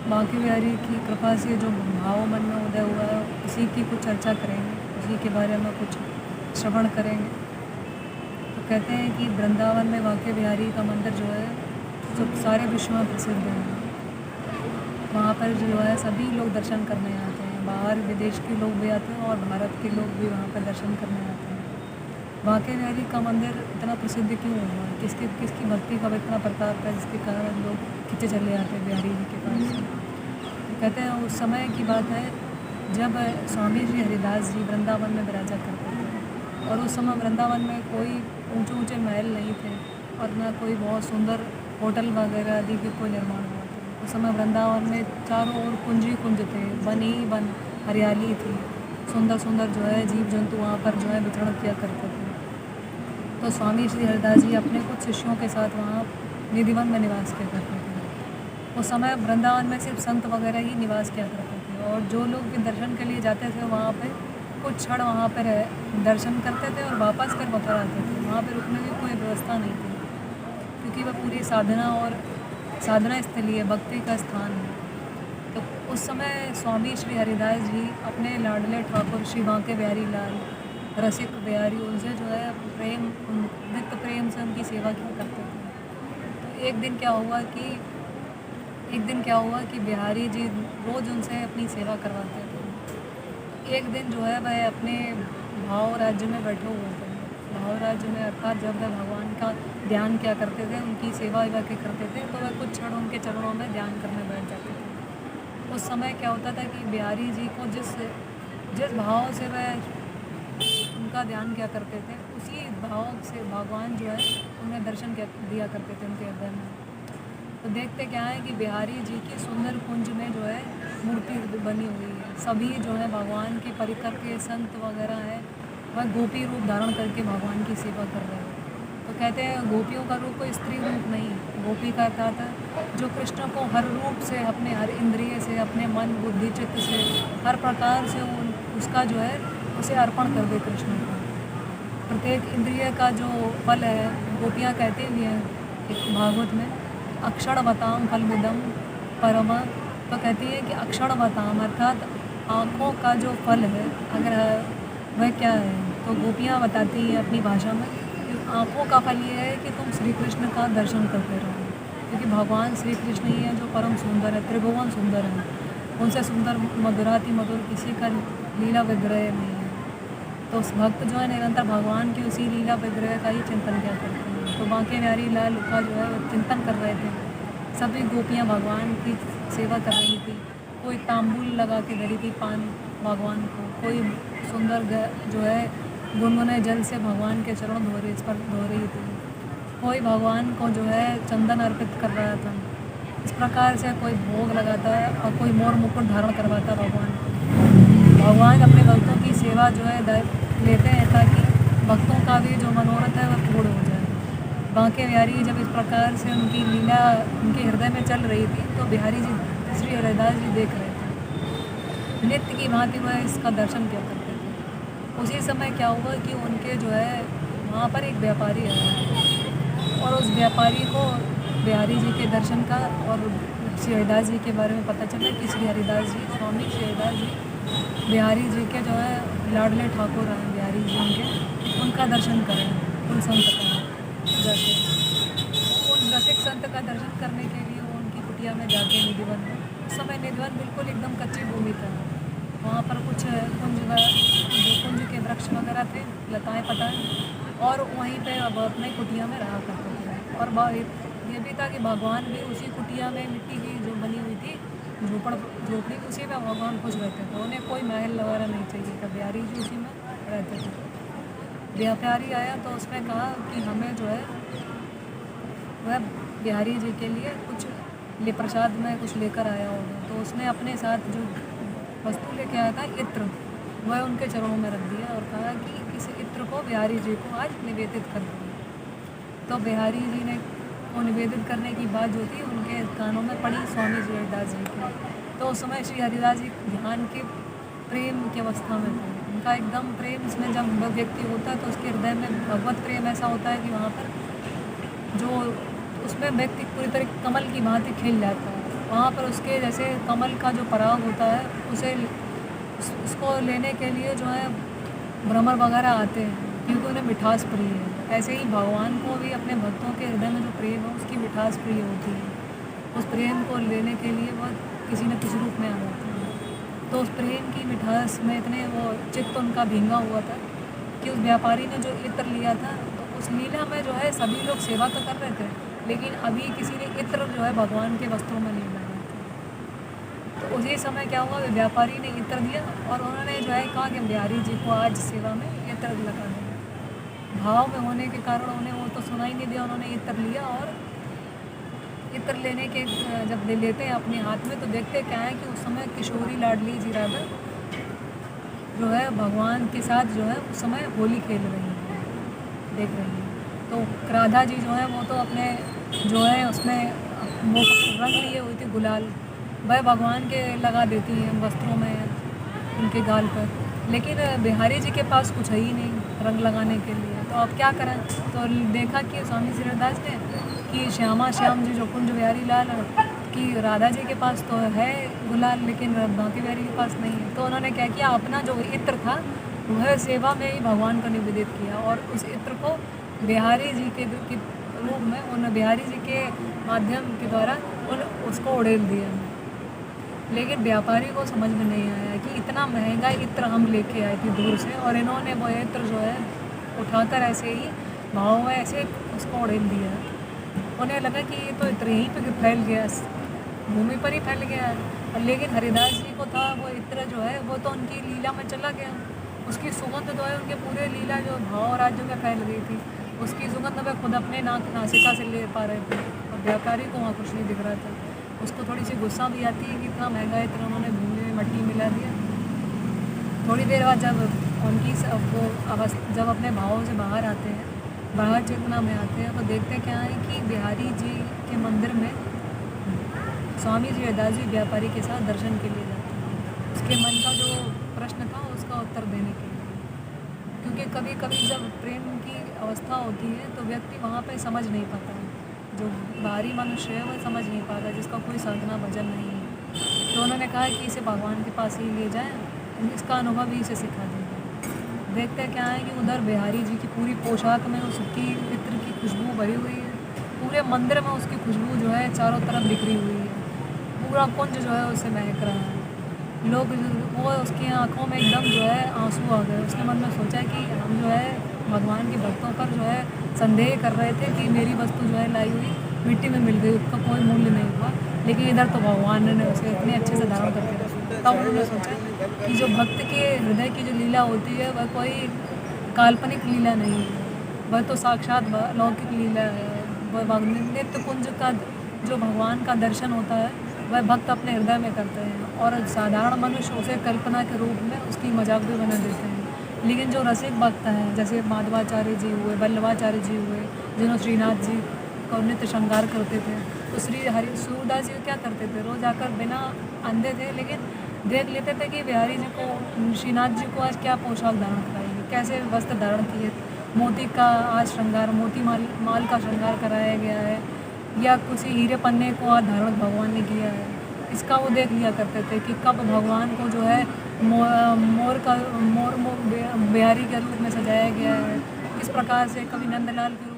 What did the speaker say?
बांके बिहारी की कृपा से जो भाव मन में उदय हुआ है उसी की कुछ चर्चा करेंगे, उसी के बारे में कुछ श्रवण करेंगे। तो कहते हैं कि वृंदावन में बांके बिहारी का मंदिर जो है जो सारे विश्व में प्रसिद्ध है। वहाँ पर जो है सभी लोग दर्शन करने आते हैं, बाहर विदेश के लोग भी आते हैं और भारत के लोग भी वहाँ पर दर्शन करने आते हैं। बांके बिहारी का मंदिर इतना प्रसिद्ध क्यों हुआ, किसकी भक्ति का इतना प्रताप है जिसके कारण लोग खिंचे चले आते हैं बिहारी जी के पास। तो कहते हैं उस समय की बात है जब स्वामी श्री हरिदास जी वृंदावन में विराजा करते थे, और उस समय वृंदावन में कोई ऊंचे ऊंचे महल नहीं थे और न कोई बहुत सुंदर होटल वगैरह आदि के कोई निर्माण हुआ था। उस समय वृंदावन में चारों ओर कुंज ही कुंज थे, वन ही वन, हरियाली थी, सुंदर सुंदर जो है जीव जंतु वहाँ पर जो है विचरण किया करते थे। तो स्वामी श्री हरिदास जी अपने कुछ शिष्यों के साथ वहाँ निधिवन में निवास किया करते थे। उस समय वृंदावन में सिर्फ संत वगैरह ही निवास किया करते थे, और जो लोग भी दर्शन के लिए जाते थे वहाँ पे कुछ क्षण वहाँ पर दर्शन करते थे और वापस कर बता आते थे। वहाँ पर रुकने की कोई व्यवस्था नहीं थी, क्योंकि वह पूरी साधना स्थली है, भक्ति का स्थान है। तो उस समय स्वामी श्री हरिदास जी अपने लाडले ठाकुर श्री बांके बिहारी लाल रसिक बिहारी उनसे जो है नित्य प्रेम से उनकी सेवा किया करते थे। तो एक दिन क्या हुआ कि बिहारी जी रोज़ उनसे अपनी सेवा करवाते थे। एक दिन जो है वह अपने भाव राज्य में बैठे हुए थे। भाव राज्य में अर्थात जब वह भगवान का ध्यान किया करते थे, उनकी सेवा के करते थे, तो वह कुछ क्षण उनके चरणों में ध्यान करने बैठ जाते थे। उस समय क्या होता था कि बिहारी जी को जिस भाव से वह उनका ध्यान किया करते थे, उसी भाव से भगवान जो है उन्हें दर्शन दिया करते थे उनके हृदय में। तो देखते क्या है कि बिहारी जी की सुंदर कुंज में जो है मूर्ति बनी हुई है। सभी जो है भगवान के परिकर के संत वगैरह हैं, वह गोपी रूप धारण करके भगवान की सेवा कर रहे हैं। तो कहते हैं गोपियों का रूप कोई स्त्री रूप नहीं, गोपी का अर्थात है जो कृष्ण को हर रूप से, अपने हर इंद्रिय से, अपने मन बुद्धि चित्त से, हर प्रकार से उसका जो है उसे अर्पण कर दे कृष्ण को। प्रत्येक इंद्रिय का जो फल है, गोपियाँ कहती भी हैं एक भागवत में, अक्षण बताम फलमिदम परम। तो कहती है कि अक्षण बताम अर्थात आँखों का जो फल है अगर वह क्या है, तो गोपियाँ बताती हैं अपनी भाषा में कि आँखों का फल ये है कि तुम श्री कृष्ण का दर्शन करते रहो, क्योंकि भगवान श्री कृष्ण ही है जो परम सुंदर है, त्रिभुवन सुंदर है। उनसे सुंदर मधुराति मधुर किसी का लीला विग्रह नहीं है। तो उस भक्त जो है निरंतर भगवान की उसी लीला विग्रह का ही चिंतन किया करते हैं। तो बांके बिहारी लाल का जो है वो चिंतन कर रहे थे। सभी गोपियाँ भगवान की सेवा कर रही थी। कोई तांबूल लगा के धरी थी पान भगवान को, कोई सुंदर जो है गुनगुने जल से भगवान के चरण धो रही थी, कोई भगवान को जो है चंदन अर्पित कर रहा था। इस प्रकार से कोई भोग लगाता है और कोई मोर मुकुट धारण करवाता भगवान अपने भक्तों की सेवा जो है लेते हैं ताकि भक्तों का भी जो मनोरथ है वह पूर्ण हो जाए। बांके बिहारी जब इस प्रकार से उनकी लीला उनके हृदय में चल रही थी, तो बिहारी जी श्री हरिदास जी देख रहे थे। नित्य की भांति वह इसका दर्शन किया करते थे। उसी समय क्या हुआ कि उनके जो है वहाँ पर एक व्यापारी आया, और उस व्यापारी को बिहारी जी के दर्शन का और श्री हरिदास जी के बारे में पता चला कि श्री हरिदास जी, स्वामी श्री हरिदास जी बिहारी जी के जो है लाडले ठाकुर हैं बिहारी जी, उनका दर्शन करें, उन संत का जाके। उन रसिक संत का दर्शन करने के लिए वो उनकी कुटिया में जाते निधिवन में। उस समय निधिवन बिल्कुल एकदम कच्ची भूमि था। वहाँ पर कुछ कुंज के वृक्ष वगैरह थे, लताएँ पताएँ, और वहीं पे अब अपने कुटिया में रहा करते थे। और ये भी था कि भगवान भी उसी कुटिया में मिट्टी की जो बनी हुई थी झोपड़ी, उसी में भगवान खुश रहते थे। उन्हें कोई महल वगैरह नहीं चाहिए था, बिहारी जी उसी में रहते थे। व्यापारी आया तो उसने कहा कि हमें जो है वह बिहारी जी के लिए कुछ प्रसाद में कुछ लेकर आया होगा। तो उसने अपने साथ जो वस्तु लेके आया था, इत्र, वह उनके चरणों में रख दिया और कहा कि इस इत्र को बिहारी जी को आज निवेदित कर दिया। तो बिहारी जी ने वो निवेदित करने की बात जो थी उनके कानों में पड़ी स्वामी श्री हरिदास जी की। तो उस समय श्री हरिदास जी ध्यान के प्रेम की अवस्था में थे। उनका एकदम प्रेम, इसमें जब व्यक्ति होता है तो उसके हृदय में भगवत प्रेम ऐसा होता है कि वहाँ पर जो उसमें व्यक्ति पूरी तरह कमल की भांति खिल जाता है। वहाँ पर उसके जैसे कमल का जो पराग होता है उसे उसको लेने के लिए जो है भ्रमर वगैरह आते हैं, क्योंकि उन्हें मिठास प्रिय है। ऐसे ही भगवान को भी अपने भक्तों के हृदय में जो प्रेम है उसकी मिठास प्रिय होती है। उस प्रेम को लेने के लिए वह किसी न किसी रूप में आ जाते हैं। तो उस प्रेम की मिठास में इतने वो चित्त उनका भींगा हुआ था कि उस व्यापारी ने जो इत्र लिया था, तो उस लीला में जो है सभी लोग सेवा तो कर रहे थे, लेकिन अभी किसी ने इत्र जो है भगवान के वस्त्रों में नहीं लगाया था। तो उसी समय क्या हुआ, व्यापारी ने इत्र दिया और उन्होंने जो है कहा कि बिहारी जी को आज सेवा में इत्र लगा दें। भाव में होने के कारण उन्हें वो तो सुनाई नहीं दिया, उन्होंने इत्र लिया और इत्र लेने के जब लेते हैं अपने हाथ में तो देखते क्या है कि उस समय किशोरी लाडली जी राधा जो है भगवान के साथ जो है उस समय होली खेल रही है, देख रही है। तो राधा जी जो है वो तो अपने जो है उसमें वो रंग लिए हुई थी गुलाल, वह भगवान के लगा देती हैं वस्त्रों में, उनके गाल पर। लेकिन बिहारी जी के पास कुछ है ही नहीं रंग लगाने के लिए, तो अब क्या करें। तो देखा कि स्वामी श्रीदास ने कि श्यामा श्याम जी जो कुंज बिहारी लाल कि राधा जी के पास तो है गुलाल लेकिन बांके बिहारी के पास नहीं है। तो उन्होंने क्या किया, अपना जो इत्र था वह सेवा में ही भगवान को निवेदित किया और उस इत्र को बिहारी जी के रूप में उन बिहारी जी के माध्यम के द्वारा उसको उड़ेल दिया। लेकिन व्यापारी को समझ में नहीं आया कि इतना महंगा इत्र हम लेके आए थे दूर से और इन्होंने वो इत्र जो है उठाकर ऐसे ही भाव में ऐसे उसको उड़ेल दिया। उन्हें लगा कि ये तो इत्र यहीं पे फैल गया, भूमि पर ही फैल गया है। लेकिन हरिदास जी को था वो इत्र जो है वो तो उनकी लीला में चला गया, उसकी सुगंध तो है उनके पूरे लीला जो भाव राज्य में फैल गई थी, उसकी सुगंध वे खुद अपने नासिका से ले पा रहे थे और व्यापारी को वहाँ कुछ नहीं दिख रहा था। उसको थोड़ी सी गुस्सा भी आती है कि इतना महंगा इत्र उन्होंने भूमि में मट्टी मिला दिया। थोड़ी देर बाद जब उनकी वो अवस्था जब अपने भावों से बाहर आते हैं, बाहर चेतना में आते हैं, तो देखते क्या है कि बिहारी जी के मंदिर में स्वामी जी हरिदास जी व्यापारी के साथ दर्शन के लिए जाते हैं, उसके मन का जो प्रश्न था उसका उत्तर देने के लिए। क्योंकि कभी कभी जब प्रेम की अवस्था होती है तो व्यक्ति वहाँ पे समझ नहीं पाता है, जो बाहरी मनुष्य है वह समझ नहीं पाता, जिसका कोई साधना भजन नहीं है। तो उन्होंने कहा कि इसे भगवान के पास ही ले जाएं, इसका अनुभव ही इसे सिखा देंगे। देखते क्या है कि उधर बिहारी जी की पूरी पोशाक में उसकी इत्र की खुशबू भरी हुई है, पूरे मंदिर में उसकी खुशबू जो है चारों तरफ बिखरी हुई है, पूरा कुंज जो है उससे महक रहा है। लोग वो उसकी आंखों में एकदम जो है आंसू आ गए। उसने मन में सोचा कि हम जो है भगवान के भक्तों पर जो है संदेह कर रहे थे कि मेरी वस्तु जो है लाई हुई मिट्टी में मिल गई, उसका कोई मूल्य नहीं हुआ, लेकिन इधर तो भगवान ने उसे इतने अच्छे से धारण करके रखा। तब उन्होंने सोचा कि जो भक्त के हृदय की जो लीला होती है वह कोई काल्पनिक लीला नहीं है, वह तो साक्षात लौकिक लीला है। वह नित्य कुंज का जो भगवान का दर्शन होता है वह भक्त अपने हृदय में करते हैं और साधारण मनुष्य उसे कल्पना के रूप में उसकी मजाक भी बना देते हैं। लेकिन जो रसिक भक्त हैं जैसे माधवाचार्य जी हुए, वल्लभाचार्य जी हुए, जिन्होंने श्रीनाथ जी को नित्य श्रृंगार करते थे, तो सूरदास जी क्या करते थे, रोज आकर बिना अंधे थे लेकिन देख लेते थे कि बिहारी जी को, श्रीनाथ जी को आज क्या पोशाक धारण कराएंगे, कैसे वस्त्र धारण किए, मोती का आज श्रृंगार, मोती माल का श्रृंगार कराया गया है या किसी हीरे पन्ने को आज धारण भगवान ने किया है। इसका वो देख लिया करते थे कि कब भगवान को जो है मोर बिहारी के रूप में सजाया गया है, किस प्रकार से कभी नंदलाल के